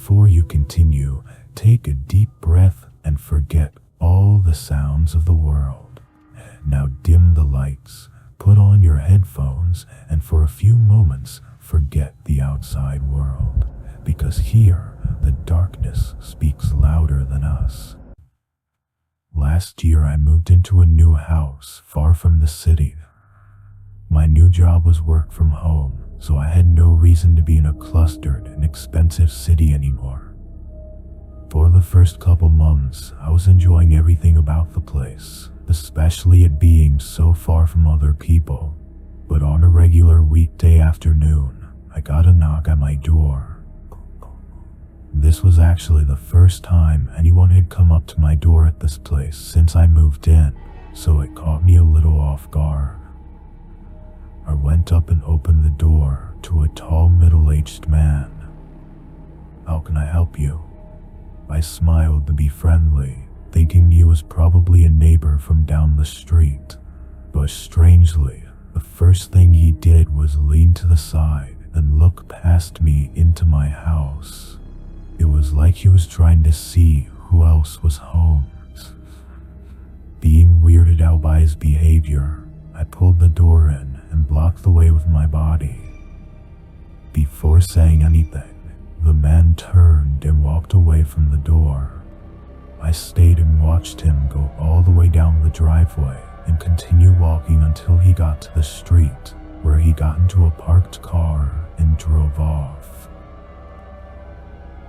Before you continue, take a deep breath and forget all the sounds of the world. Now dim the lights, put on your headphones, and for a few moments forget the outside world, because here the darkness speaks louder than us. Last year I moved into a new house far from the city. My new job was work from home, so I had no reason to be in a clustered and expensive city anymore. For the first couple months, I was enjoying everything about the place, especially it being so far from other people. But on a regular weekday afternoon, I got a knock at my door. This was actually the first time anyone had come up to my door at this place since I moved in, so it caught me a little off guard. I went up and opened the door to a tall, middle-aged man. "How can I help you?" I smiled to be friendly, thinking he was probably a neighbor from down the street. But strangely, the first thing he did was lean to the side and look past me into my house. It was like he was trying to see who else was home. Being weirded out by his behavior, I pulled the door in and blocked the way with my body. Before saying anything, the man turned and walked away from the door. I stayed and watched him go all the way down the driveway and continue walking until he got to the street, where he got into a parked car and drove off.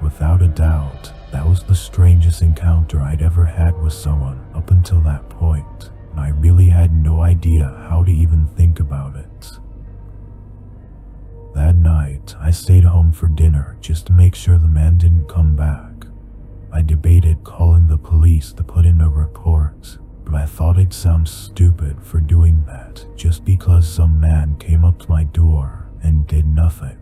Without a doubt, that was the strangest encounter I'd ever had with someone up until that point, and I really had no idea how to even think about it. That night, I stayed home for dinner just to make sure the man didn't come back. I debated calling the police to put in a report, but I thought it'd sound stupid for doing that just because some man came up to my door and did nothing.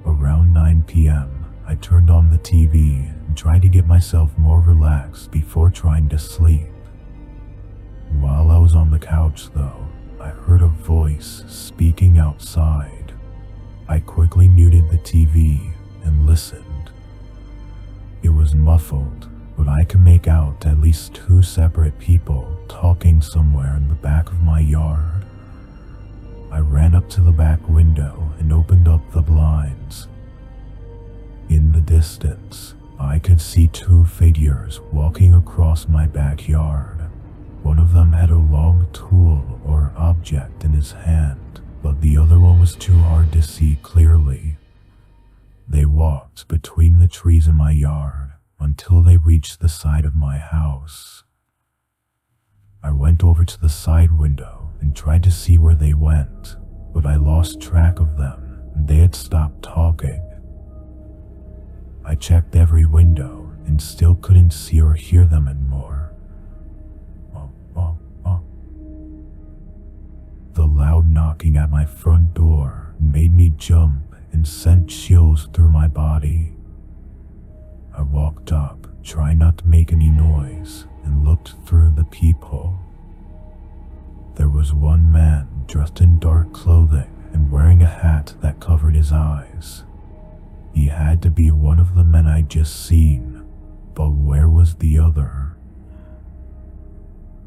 Around 9 p.m., I turned on the TV and tried to get myself more relaxed before trying to sleep. While I was on the couch though, I heard a voice speaking outside. I quickly muted the TV and listened. It was muffled, but I could make out at least two separate people talking somewhere in the back of my yard. I ran up to the back window and opened up the blinds. In the distance, I could see two figures walking across my backyard. One of them had a long tool or object in his hand, but the other one was too hard to see clearly. They walked between the trees in my yard until they reached the side of my house. I went over to the side window and tried to see where they went, but I lost track of them and they had stopped talking. I checked every window and still couldn't see or hear them anymore. The loud knocking at my front door made me jump and sent chills through my body. I walked up, trying not to make any noise, and looked through the peephole. There was one man dressed in dark clothing and wearing a hat that covered his eyes. He had to be one of the men I'd just seen, but where was the other?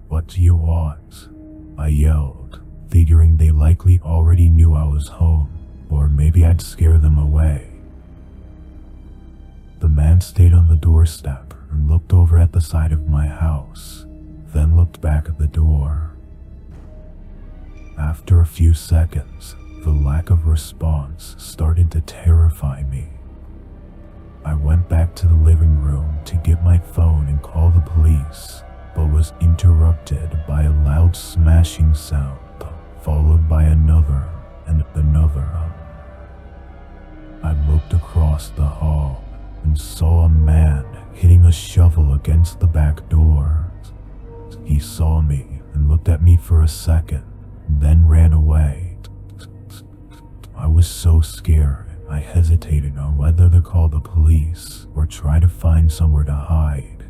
"What do you want?" I yelled, figuring they likely already knew I was home, or maybe I'd scare them away. The man stayed on the doorstep and looked over at the side of my house, then looked back at the door. After a few seconds, the lack of response started to terrify me. I went back to the living room to get my phone and call the police, but was interrupted by a loud smashing sound, followed by another and another. I looked across the hall and saw a man hitting a shovel against the back door. He saw me and looked at me for a second, then ran away. I was so scared, I hesitated on whether to call the police or try to find somewhere to hide.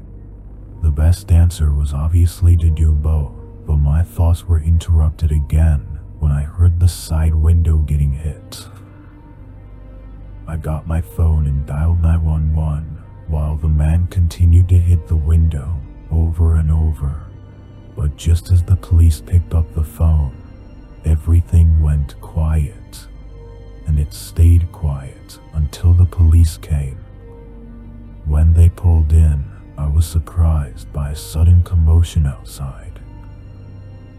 The best answer was obviously to do both, but my thoughts were interrupted again when I heard the side window getting hit. I got my phone and dialed 911 while the man continued to hit the window over and over. But just as the police picked up the phone, everything went quiet. And it stayed quiet until the police came. When they pulled in, I was surprised by a sudden commotion outside.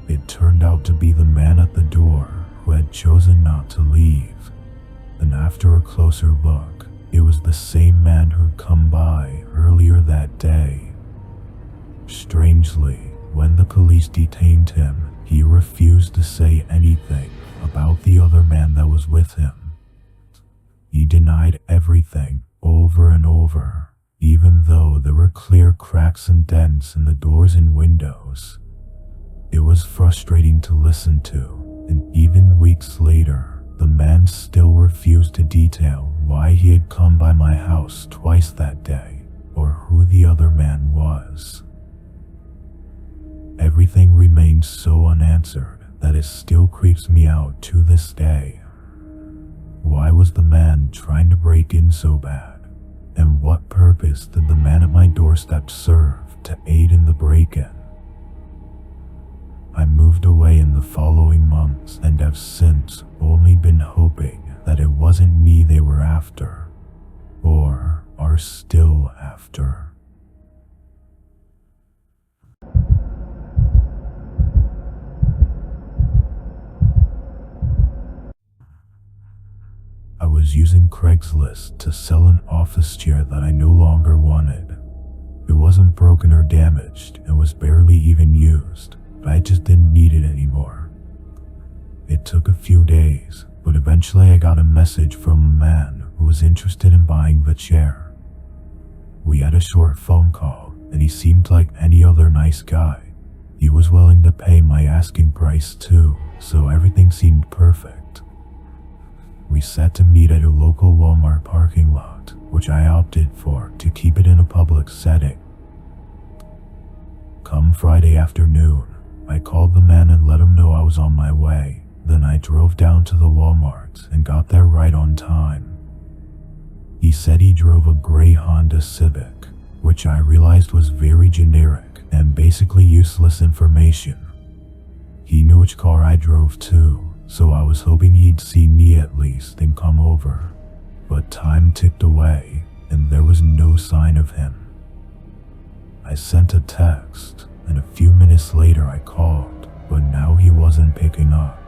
It turned out to be the man at the door who had chosen not to leave. And after a closer look, it was the same man who'd come by earlier that day. Strangely, when the police detained him, he refused to say anything about the other man that was with him. He denied everything over and over, even though there were clear cracks and dents in the doors and windows. It was frustrating to listen to, and even weeks later, the man still refused to detail why he had come by my house twice that day, or who the other man was. Everything remains so unanswered that it still creeps me out to this day. Why was the man trying to break in so bad? And what purpose did the man at my doorstep serve to aid in the break-in? I moved away in the following months and have since only been hoping that it wasn't me they were after, or are still after. I was using Craigslist to sell an office chair that I no longer wanted. It wasn't broken or damaged and was barely even used, but I just didn't need it anymore. It took a few days, but eventually I got a message from a man who was interested in buying the chair. We had a short phone call, and he seemed like any other nice guy. He was willing to pay my asking price too, so everything seemed perfect. We set to meet at a local Walmart parking lot, which I opted for to keep it in a public setting. Come Friday afternoon, I called the man and let him know I was on my way. Then I drove down to the Walmart and got there right on time. He said he drove a gray Honda Civic, which I realized was very generic and basically useless information. He knew which car I drove too, so I was hoping he'd see me at least and come over. But time ticked away, and there was no sign of him. I sent a text, and a few minutes later I called, but now he wasn't picking up.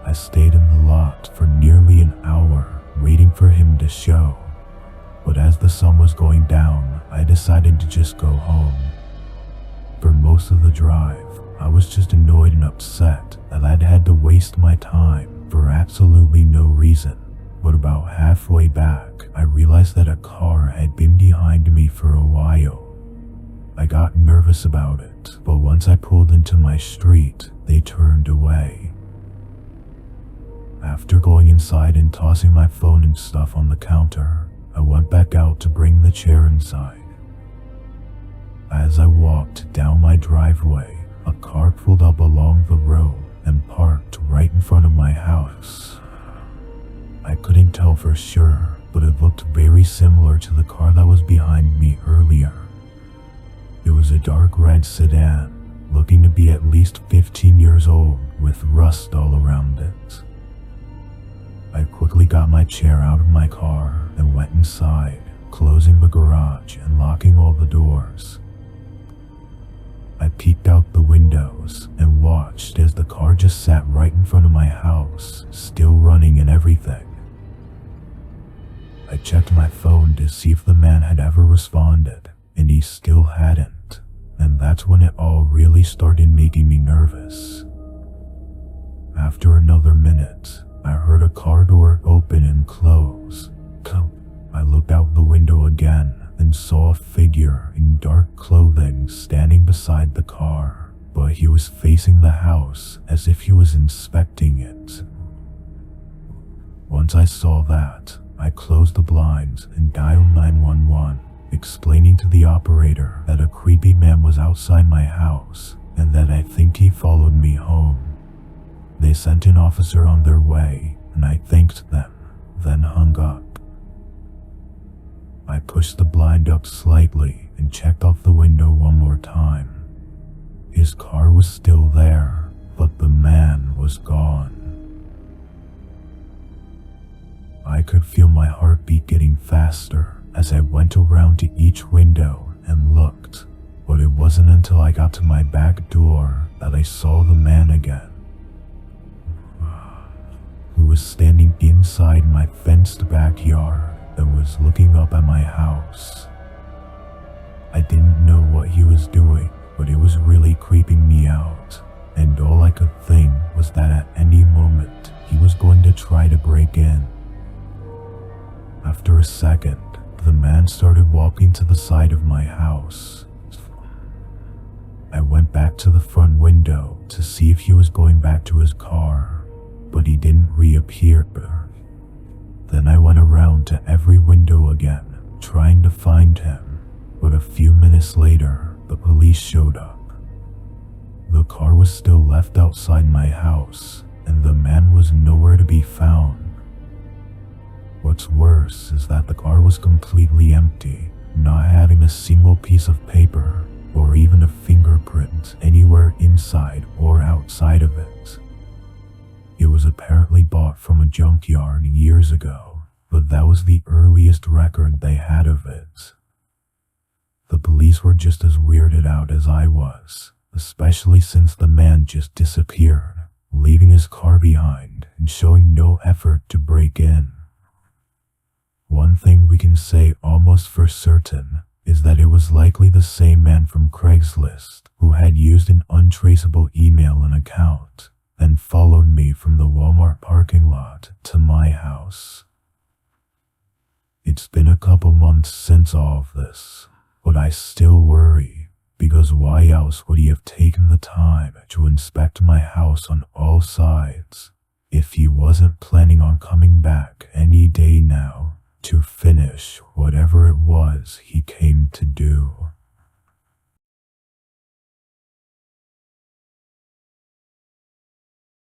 I stayed in the lot for nearly an hour, waiting for him to show. But as the sun was going down, I decided to just go home. For most of the drive, I was just annoyed and upset that I'd had to waste my time for absolutely no reason. But about halfway back, I realized that a car had been behind me for a while. I got nervous about it, but once I pulled into my street, they turned away. After going inside and tossing my phone and stuff on the counter, I went back out to bring the chair inside. As I walked down my driveway, a car pulled up along the road and parked right in front of my house. I couldn't tell for sure, but it looked very similar to the car that was behind me earlier. It was a dark red sedan, looking to be at least 15 years old with rust all around it. I quickly got my chair out of my car and went inside, closing the garage and locking all the doors. I peeked out the windows and watched as the car just sat right in front of my house, still running and everything. I checked my phone to see if the man had ever responded, and he still hadn't, and that's when it all really started making me nervous. After another minute, I heard a car door open and close. I looked out the window again and saw a figure in dark clothing standing beside the car, but he was facing the house as if he was inspecting it. Once I saw that, I closed the blinds and dialed 911, explaining to the operator that a creepy man was outside my house and that I think he followed me home. They sent an officer on their way, and I thanked them, then hung up. I pushed the blind up slightly and checked off the window one more time. His car was still there, but the man was gone. I could feel my heartbeat getting faster as I went around to each window and looked, but it wasn't until I got to my back door that I saw the man again, who was standing inside my fenced backyard and was looking up at my house. I didn't know what he was doing, but it was really creeping me out, and all I could think was that at any moment he was going to try to break in. After a second, the man started walking to the side of my house. I went back to the front window to see if he was going back to his car, but he didn't reappear. Then I went around to every window again, trying to find him, but a few minutes later, the police showed up. The car was still left outside my house, and the man was nowhere to be found. What's worse is that the car was completely empty, not having a single piece of paper or even a fingerprint anywhere inside or outside of it. It was apparently bought from a junkyard years ago, but that was the earliest record they had of it. The police were just as weirded out as I was, especially since the man just disappeared, leaving his car behind and showing no effort to break in. One thing we can say almost for certain is that it was likely the same man from Craigslist who had used an untraceable email and account and followed me from the Walmart parking lot to my house. It's been a couple months since all of this, but I still worry, because why else would he have taken the time to inspect my house on all sides if he wasn't planning on coming back any day now to finish whatever it was he came to do?